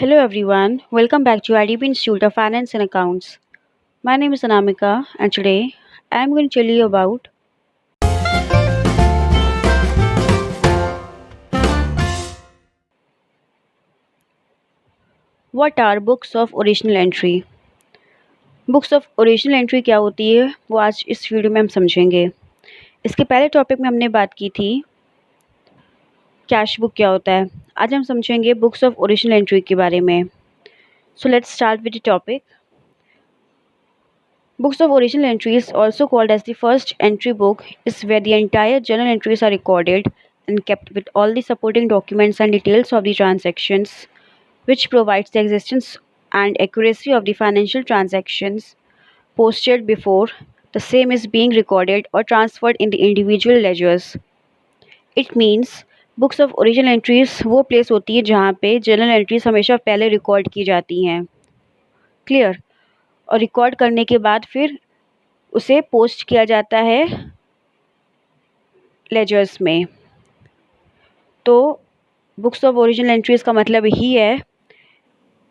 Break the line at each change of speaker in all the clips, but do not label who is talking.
Hello everyone, welcome back to IDB Institute of Finance and Accounts. My name is Anamika and today I am going to tell you about what are books of original entry. Books of original entry क्या होती है वो आज इस video में हम समझेंगे। इसके पहले टॉपिक में हमने बात की थी कैश बुक क्या होता है। आज हम समझेंगे बुक्स ऑफ ओरिजिनल एंट्री के बारे में। So let's start with the topic. Books of original entries, also called as the first entry book, is where the entire journal entries are recorded and kept with all the supporting documents and details of the transactions, which provides the existence and accuracy of the financial transactions posted before the same is being recorded or transferred in the individual ledgers. It means books of original entries वो place होती है जहाँ पे journal entries हमेशा पहले record की जाती हैं। क्लियर। और रिकॉर्ड करने के बाद फिर उसे पोस्ट किया जाता है लेजर्स में। तो बुक्स ऑफ ओरिजिनल एंट्रीज का मतलब यही है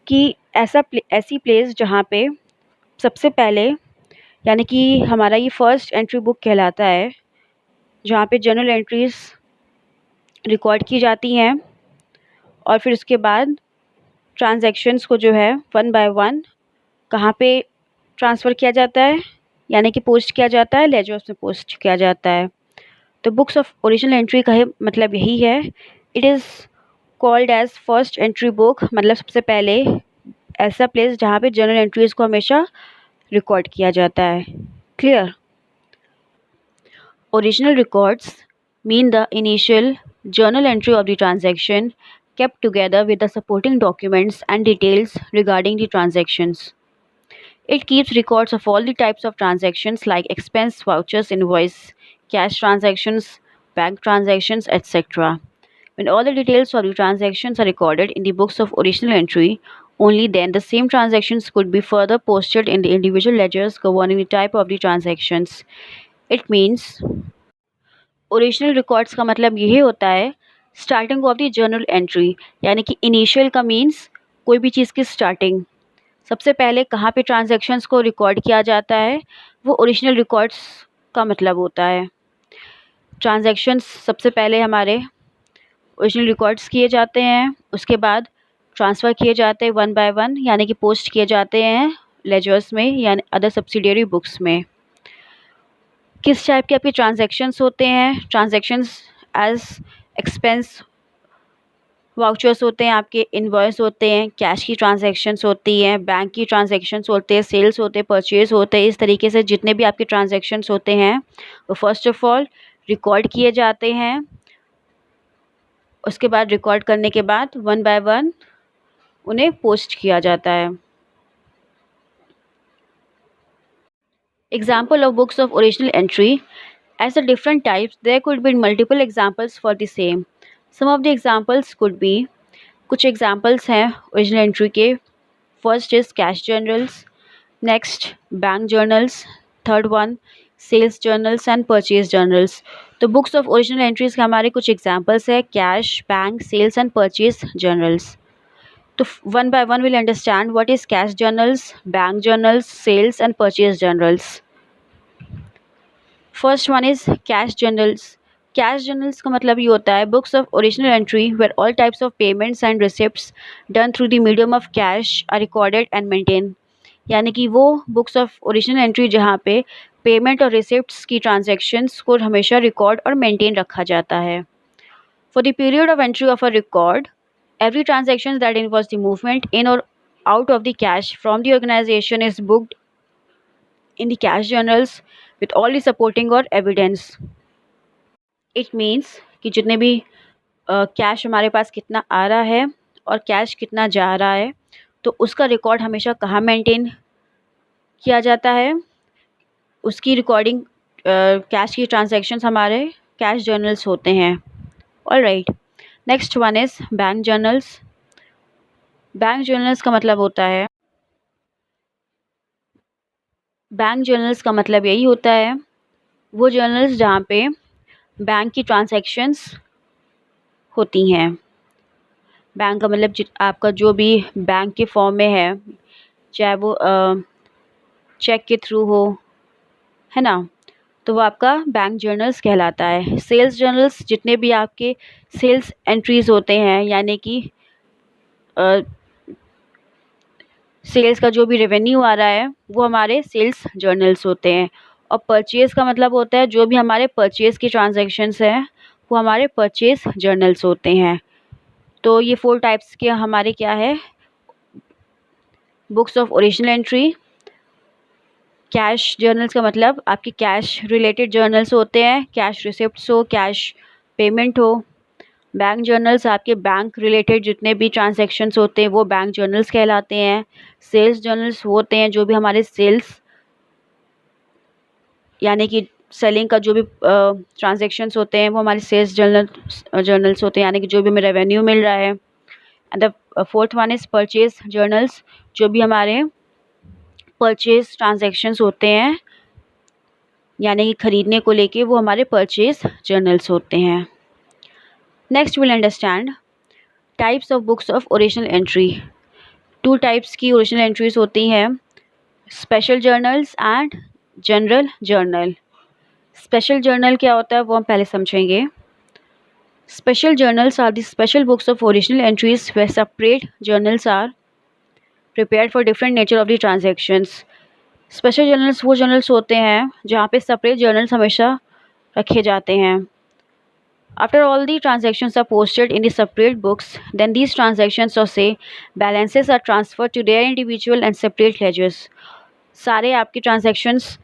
कि ऐसी प्लेस जहाँ पे सबसे पहले यानी कि हमारा ये फर्स्ट एंट्री बुक कहलाता है, जहाँ पे जर्नल एंट्रीज रिकॉर्ड की जाती हैं और फिर उसके बाद ट्रांजैक्शंस को जो है वन बाय वन कहाँ पे ट्रांसफ़र किया जाता है यानी कि पोस्ट किया जाता है, लेजर्स में पोस्ट किया जाता है। तो बुक्स ऑफ ओरिजिनल एंट्री का मतलब यही है। It is called as first entry book, मतलब सबसे पहले ऐसा प्लेस जहाँ पे जर्नल एंट्रीज़ को हमेशा रिकॉर्ड किया जाता है। Clear. Original records mean the initial journal entry of the transaction kept together with the supporting documents and details regarding the transactions. It keeps records of all the types of transactions like expense vouchers, invoice, cash transactions, bank transactions, etc. When all the details of the transactions are recorded in the books of original entry, only then the same transactions could be further posted in the individual ledgers governing the type of the transactions. It means original records का मतलब यही होता है starting of the journal entry, यानी कि initial का means कोई भी चीज़ की स्टार्टिंग। सबसे पहले कहाँ पे ट्रांजैक्शंस को रिकॉर्ड किया जाता है वो ओरिजिनल रिकॉर्ड्स का मतलब होता है। ट्रांजैक्शंस सबसे पहले हमारे ओरिजिनल रिकॉर्ड्स किए जाते हैं, उसके बाद ट्रांसफ़र किए जाते हैं वन बाय वन, यानी कि पोस्ट किए जाते हैं लेजर्स में यानी अदर सब्सिडियरी बुक्स में। किस टाइप के आपके ट्रांजैक्शंस होते हैं? ट्रांजैक्शंस एज एक्सपेंस वाउचर्स होते हैं, आपके इनवॉइस होते हैं, कैश की ट्रांजैक्शंस होती हैं, बैंक की ट्रांजैक्शंस होते हैं, सेल्स होते हैं, परचेज़ होते हैं। इस तरीके से जितने भी आपके ट्रांजैक्शंस होते हैं वो फर्स्ट ऑफ ऑल रिकॉर्ड किए जाते हैं। उसके बाद रिकॉर्ड करने के बाद वन बाय वन उन्हें पोस्ट किया जाता है। Example of books of original entry. As the different types, there could be multiple examples for the same. Some of the examples could be, कुछ examples हैं original entry के। First is cash journals, next bank journals, third one sales journals and purchase journals. तो books of original entries के हमारे कुछ examples हैं cash, bank, sales and purchase journals. तो one by one we'll understand what is cash journals, bank journals, sales and purchase journals. First one is cash journals. Cash journals का मतलब ये होता है books of original entry where all types of payments and receipts done through the medium of cash are recorded and maintain, यानी कि वो books of original entry जहाँ पे पेमेंट और रिसिप्ट्स की ट्रांजैक्शंस को हमेशा रिकॉर्ड और मेंटेन रखा जाता है। For the period of entry of a record, every transaction that involves the movement in or out of the cash from the organization is booked in the cash journals with all the supporting or evidence. It means कि जितने भी cash हमारे पास कितना आ रहा है और cash कितना जा रहा है तो उसका रिकॉर्ड हमेशा कहाँ मेंटेन किया जाता है, उसकी रिकॉर्डिंग कैश की ट्रांजैक्शंस हमारे कैश जर्नल्स होते हैं। All right, next one is bank journals. Bank journals का मतलब होता है बैंक जर्नल्स का मतलब यही होता है वो जर्नल्स जहाँ पे बैंक की ट्रांजैक्शंस होती हैं। बैंक का मतलब आपका जो भी बैंक के फॉर्म में है, चाहे वो चेक के थ्रू हो, है ना, तो वो आपका बैंक जर्नल्स कहलाता है। सेल्स जर्नल्स जितने भी आपके सेल्स एंट्रीज होते हैं, यानी कि सेल्स का जो भी रेवेन्यू आ रहा है वो हमारे सेल्स जर्नल्स होते हैं। और परचेज़ का मतलब होता है जो भी हमारे परचेज़ की ट्रांजैक्शंस हैं वो हमारे परचेज़ जर्नल्स होते हैं। तो ये 4 टाइप्स के हमारे क्या है, books of original entry. Cash journals का मतलब आपके कैश रिलेटेड जर्नल्स होते हैं, कैश रिसिप्ट्स हो, कैश पेमेंट हो। बैंक जर्नल्स आपके बैंक रिलेटेड जितने भी ट्रांजैक्शंस होते हैं वो बैंक जर्नल्स कहलाते हैं। सेल्स जर्नल्स होते हैं जो भी हमारे सेल्स यानी कि सेलिंग का जो भी ट्रांजैक्शंस होते हैं वो हमारे सेल्स जर्नल्स होते हैं, यानी कि जो भी हमें रेवेन्यू मिल रहा है। And the fourth one is purchase journals, जो भी हमारे परचेज ट्रांजैक्शंस होते हैं यानी कि खरीदने को लेके, वो हमारे परचेज जर्नल्स होते हैं। Next will understand types of books of original entry. 2 types की ओरिजिनल एंट्रीज होती हैं, special journals and general journal. Special journal क्या होता है वो हम पहले समझेंगे। Special journals are the special books of original entries where separate journals are prepared for different nature of the transactions. Special journals वो journals होते हैं जहाँ पे separate journals हमेशा रखे जाते हैं। After all the transactions are posted in the separate books, then these transactions or say balances are transferred to their individual and separate ledgers. सारे आपके transactions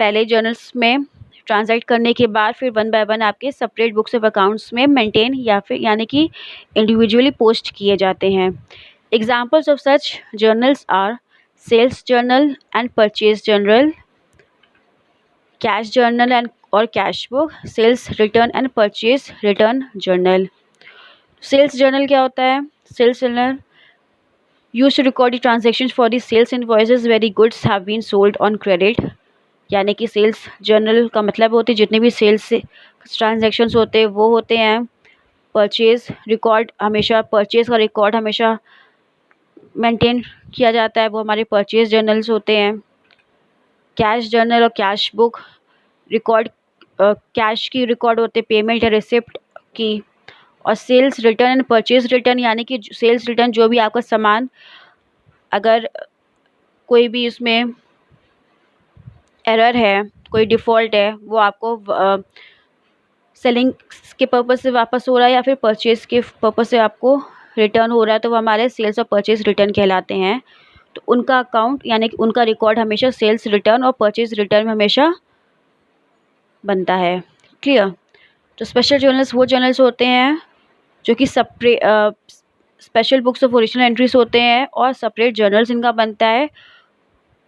पहले जर्नल्स में ट्रांजैक्ट करने के बाद फिर 1 बाय 1 आपके सेपरेट बुक्स ऑफ अकाउंट्स में मेंटेन या फिर यानी कि इंडिविजुअली पोस्ट किए जाते हैं। Examples of such journals are sales journal and purchase journal, cash journal and और cash book, sales return and purchase return journal. Sales journal क्या होता है? Sales journal used to record the transactions for the sales invoices where the goods have been sold on credit. यानी कि sales journal का मतलब होते हैं जितने भी सेल्स से ट्रांजैक्शंस होते हैं वो होते हैं। परचेज़ रिकॉर्ड हमेशा, परचेज़ का रिकॉर्ड हमेशा मेंटेन किया जाता है, वो हमारे परचेज़ जर्नल्स होते हैं। कैश जर्नल और कैश बुक रिकॉर्ड कैश की रिकॉर्ड होते हैं, पेमेंट या रिसिप्ट की। और sales return and purchase return यानी कि सेल्स रिटर्न जो भी आपका सामान अगर कोई भी उसमें एरर है, कोई डिफ़ॉल्ट है, वो आपको सेलिंग के पर्पज़ से वापस हो रहा है या फिर परचेज़ के पर्पज़ से आपको रिटर्न हो रहा है, तो वो हमारे सेल्स और परचेज़ रिटर्न कहलाते हैं। तो उनका अकाउंट यानी कि उनका रिकॉर्ड हमेशा सेल्स रिटर्न और परचेज़ रिटर्न में हमेशा बनता है। क्लियर? तो स्पेशल जर्नल्स वो जर्नल्स होते हैं जो कि special books of original entries होते हैं और सेपरेट जर्नल्स इनका बनता है।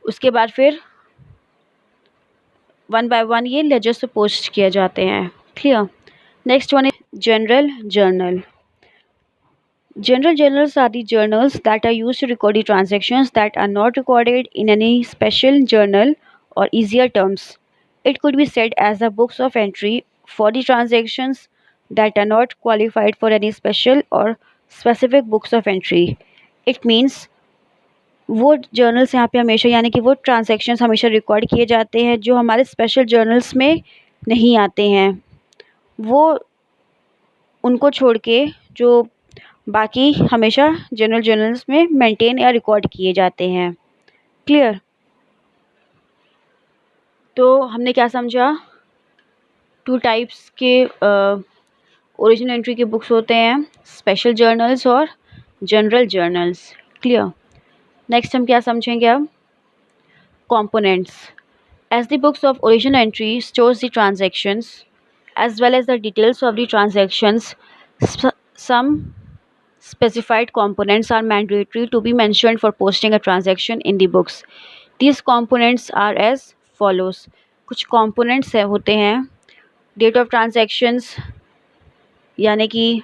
उसके बाद फिर 1 बाय 1 ये लेजर्स पे पोस्ट किए जाते हैं। Clear? Next one is general journal. General journals are the journals that are used to record the transactions that are not recorded in any special journal, or easier terms, it could be said as the books of entry for the transactions that are not qualified for any special or specific books of entry. It means वो journals यहाँ पे हमेशा यानी कि वो transactions हमेशा record किए जाते हैं जो हमारे स्पेशल जर्नल्स में नहीं आते हैं, वो उनको छोड़ के जो बाकी हमेशा जनरल जर्नल्स में मेंटेन या रिकॉर्ड किए जाते हैं। क्लियर? तो हमने क्या समझा? 2 टाइप्स के ओरिजिनल एंट्री के बुक्स होते हैं, स्पेशल जर्नल्स और जनरल जर्नल्स। क्लियर? नेक्स्ट हम क्या समझेंगे अब? Components. As the books of original entry stores the transactions as well as the details of the transactions, some specified components are mandatory to be mentioned for posting a transaction in the books. These components are as follows. कुछ components होते हैं, date of transactions यानी कि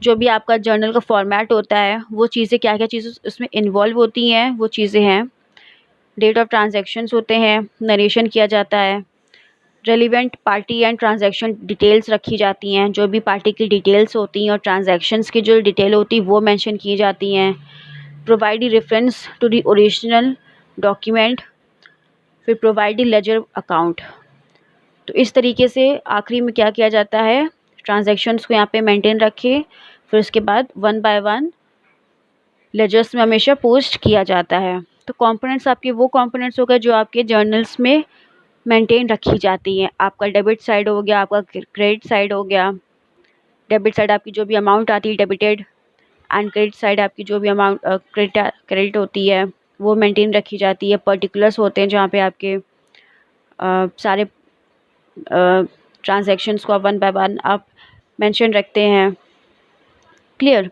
जो भी आपका journal का format होता है वो चीज़ें क्या क्या चीज़ें उसमें इन्वॉल्व होती हैं वो चीज़ें हैं। डेट ऑफ ट्रांजैक्शंस होते हैं, नरेशन किया जाता है। Relevant party and transaction details रखी जाती हैं, जो भी पार्टी की डिटेल्स होती हैं और ट्रांजैक्शंस की जो डिटेल होती है वो मेंशन की जाती हैं। Provide the reference to the original document, फिर प्रोवाइड द लेजर अकाउंट। तो इस तरीके से आखिरी में क्या किया जाता है, ट्रांजैक्शंस को यहाँ पे मेंटेन रखे, फिर उसके बाद वन बाय वन लेजर्स में हमेशा पोस्ट किया जाता है। तो कंपोनेंट्स आपके वो कंपोनेंट्स हो गए जो आपके जर्नल्स में मेंटेन रखी जाती हैं। आपका डेबिट साइड हो गया, आपका क्रेडिट साइड हो गया। डेबिट साइड आपकी जो भी अमाउंट आती है डेबिटेड, एंड क्रेडिट साइड आपकी जो भी अमाउंट क्रेडिट होती है वो मेंटेन रखी जाती है। पर्टिकुलर्स होते हैं जहाँ पे आपके सारे ट्रांजैक्शंस को वन बाय वन आप मेंशन रखते हैं। क्लियर।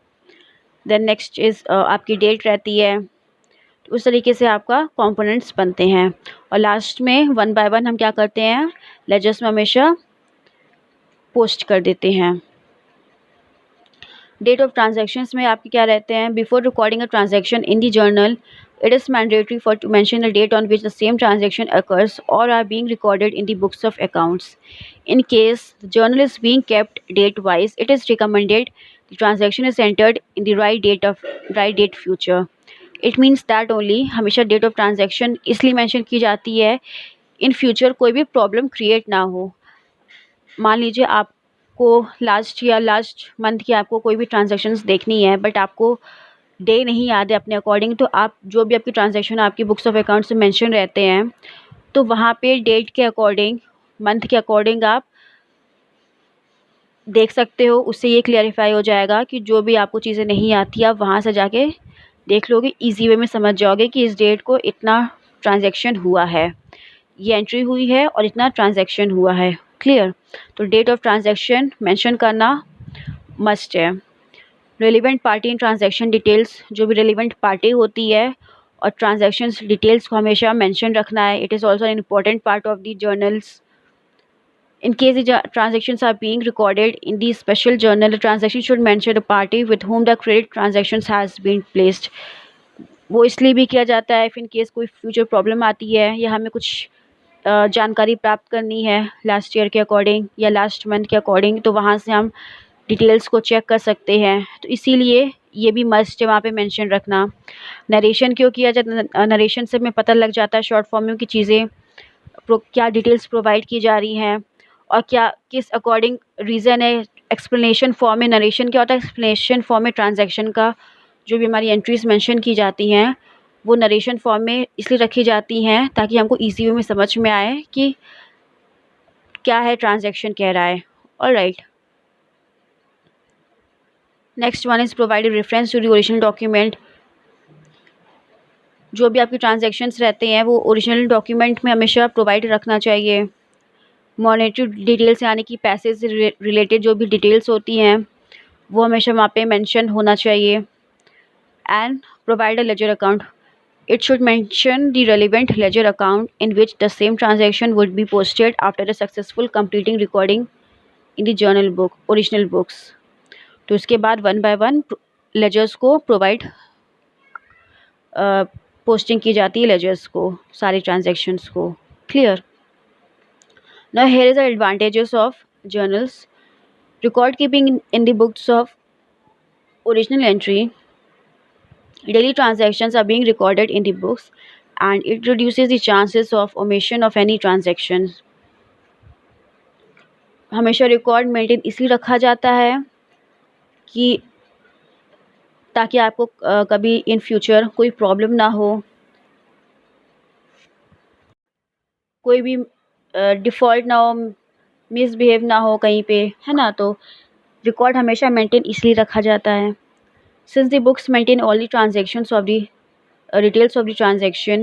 देन नेक्स्ट इज़ आपकी डेट रहती है। तो उस तरीके से आपका कंपोनेंट्स बनते हैं। और लास्ट में वन बाय वन हम क्या करते हैं, लेजर्स में हमेशा पोस्ट कर देते हैं। डेट ऑफ ट्रांजैक्शंस में आपके क्या रहते हैं, before recording a transaction in the journal it is mandatory for to mention the date on which the same transaction occurs or are being recorded in the books of accounts. In case the journal is being kept date wise, it is recommended the transaction is entered in the right date future. It means that only हमेशा date of transaction इसलिए mention की जाती है in future कोई भी problem create ना हो। मान लीजिए आपको लास्ट मंथ की आपको कोई भी ट्रांजैक्शंस देखनी है, बट आपको डे नहीं याद है अपने अकॉर्डिंग, तो आप जो भी आपकी ट्रांजैक्शन आपकी बुक्स ऑफ अकाउंट्स में मेंशन रहते हैं, तो वहाँ पे डेट के अकॉर्डिंग, मंथ के अकॉर्डिंग आप देख सकते हो। उससे ये क्लियरिफाई हो जाएगा कि जो भी आपको चीज़ें नहीं आती आप वहाँ से जाके देख लोगे, ईजी वे में समझ जाओगे कि इस डेट को इतना ट्रांजैक्शन हुआ है, ये एंट्री हुई है और इतना ट्रांजैक्शन हुआ है। क्लियर। तो डेट ऑफ ट्रांजैक्शन मेंशन करना मस्ट है। Relevant party and transaction details, जो भी रेलिवेंट पार्टी होती है और ट्रांजैक्शंस डिटेल्स को हमेशा मेंशन रखना है। It is also an important part of the journals. In case the transactions are being recorded in the special journal, the transaction should mention the party with whom the credit transactions has been placed. वो इसलिए भी किया जाता है, if in case कोई future problem आती है या हमें कुछ जानकारी प्राप्त करनी है लास्ट ईयर के अकॉर्डिंग या लास्ट मंथ के अकॉर्डिंग, तो वहाँ से हम डिटेल्स को चेक कर सकते हैं। तो इसीलिए ये भी मस्ट है वहाँ पे मेंशन रखना। नरेशन क्यों किया जाता है, नरेशन से हमें पता लग जाता है शॉर्ट फॉर्म में कि चीज़ें क्या डिटेल्स प्रोवाइड की जा रही हैं और क्या किस अकॉर्डिंग रीज़न है। एक्सप्लेनेशन फॉर्म में नरेशन क्या होता है, एक्सप्लेनेशन फॉर्म में ट्रांजैक्शन का जो भी हमारी एंट्रीज़ मेंशन की जाती हैं वो नरेशन फॉर्म में इसलिए रखी जाती हैं ताकि हमको ईजी वे में समझ में आए कि क्या है ट्रांजैक्शन कह रहा है। Alright. Next one is provided reference to the original document. जो भी आपके ट्रांजैक्शंस रहते हैं वो ओरिजिनल डॉक्यूमेंट में हमेशा प्रोवाइड रखना चाहिए। मॉनेटरी डिटेल्स यानी कि पैसे से रिलेटेड जो भी डिटेल्स होती हैं वो हमेशा वहाँ पे मेंशन होना चाहिए। And provide a ledger account. It should mention the relevant ledger account in which the same transaction would be posted after a successful completing recording in the journal book, original books. तो इसके बाद one by one ledgers को provide posting की जाती है, ledgers को, सारे transactions को। Clear. Now here is the advantages of journals. Record keeping in the books of original entry. Daily transactions are being recorded in the books and it reduces the chances of omission of any transactions. हमेशा record maintain इसलिए रखा जाता है कि ताकि आपको कभी in future कोई प्रॉब्लम ना हो, कोई भी डिफ़ॉल्ट ना हो, मिसबिहेव ना हो कहीं पे, है ना। तो रिकॉर्ड हमेशा मेंटेन इसलिए रखा जाता है। Since the books maintain all the transactions of the details of the transaction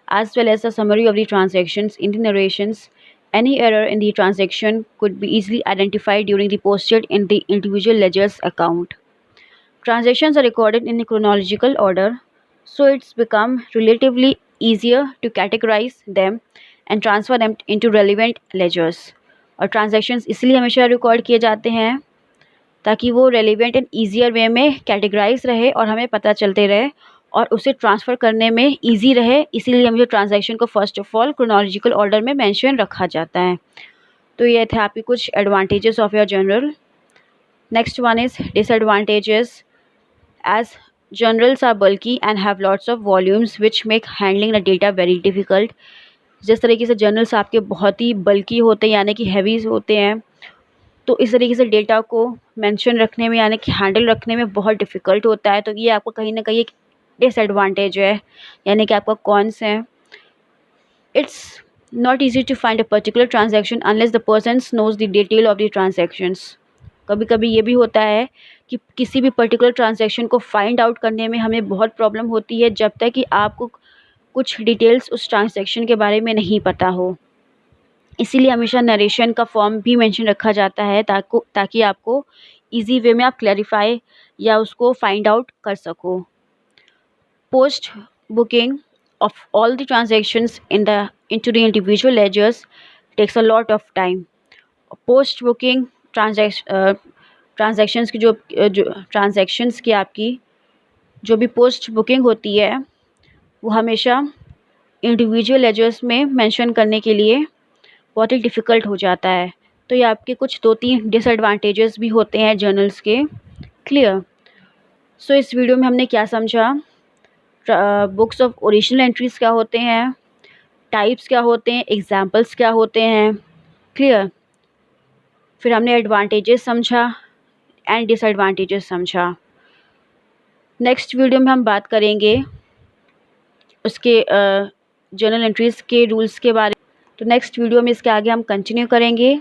as well as a summary of the transactions in the narrations, any error in the transaction could be easily identified during the posted in the individual ledger's account. Transactions are recorded in a chronological order, so it's become relatively easier to categorize them and transfer them into relevant ledgers. और transactions इसलिए हमेशा record किए जाते हैं ताकि वो relevant and easier वे में categorise रहे और हमें पता चलते रहे और उसे ट्रांसफ़र करने में इजी रहे। इसीलिए हमें ट्रांजैक्शन को first of all chronological order में मेंशन रखा जाता है। तो ये थे आपके कुछ advantages of your journal. Next one is disadvantages. As journals are bulky and have lots of volumes which make handling the data very difficult। जिस तरीके से जर्नल्स आपके बहुत ही बल्कि होते हैं यानी कि हैवी होते हैं, तो इस तरीके से डेटा को मेंशन रखने में यानी कि हैंडल रखने में बहुत डिफ़िकल्ट होता है। तो ये आपको कहीं न कहीं एक डिसएडवांटेज है, यानी कि आपका कॉन्स है। It's not easy to find a particular transaction unless the persons knows the detail of the transactions. कभी-कभी ये भी होता है कि किसी भी पर्टिकुलर ट्रांज़ैक्शन को फाइंड आउट करने में हमें बहुत प्रॉब्लम होती है जब तक कि आपको कुछ डिटेल्स उस ट्रांज़ैक्शन के बारे में नहीं पता हो। इसीलिए हमेशा नरेशन का फॉर्म भी मेंशन रखा जाता है ताकि आपको ईज़ी वे में आप क्लैरिफ़ाई या उसको फाइंड आउट कर सको। Post booking of all the transactions into the individual ledgers takes a lot of time। Post booking transactions की जो ट्रांजैक्शंस की आपकी जो भी पोस्ट बुकिंग होती है वो हमेशा इंडिविजुअल लेजर्स में मेंशन करने के लिए बहुत ही डिफ़िकल्ट हो जाता है। तो ये आपके कुछ 2-3 डिसएडवांटेजेस भी होते हैं जर्नल्स के। क्लियर? सो इस वीडियो में हमने क्या समझा, बुक्स ऑफ ओरिजिनल एंट्रीज़ क्या होते हैं, टाइप्स क्या होते हैं, एग्जाम्पल्स क्या होते हैं। क्लियर? फिर हमने एडवांटेजेस समझा एंड डिसएडवांटेजेस समझा। नेक्स्ट वीडियो में हम बात करेंगे उसके जर्नल एंट्रीज़ के रूल्स के बारे में। तो नेक्स्ट वीडियो में इसके आगे हम कंटिन्यू करेंगे।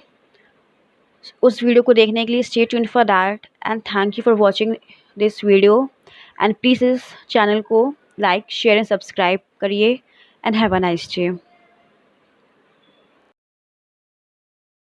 उस वीडियो को देखने के लिए stay tuned for that and thank you for watching this video and please इस चैनल को लाइक शेयर एंड सब्सक्राइब करिए and have a nice day.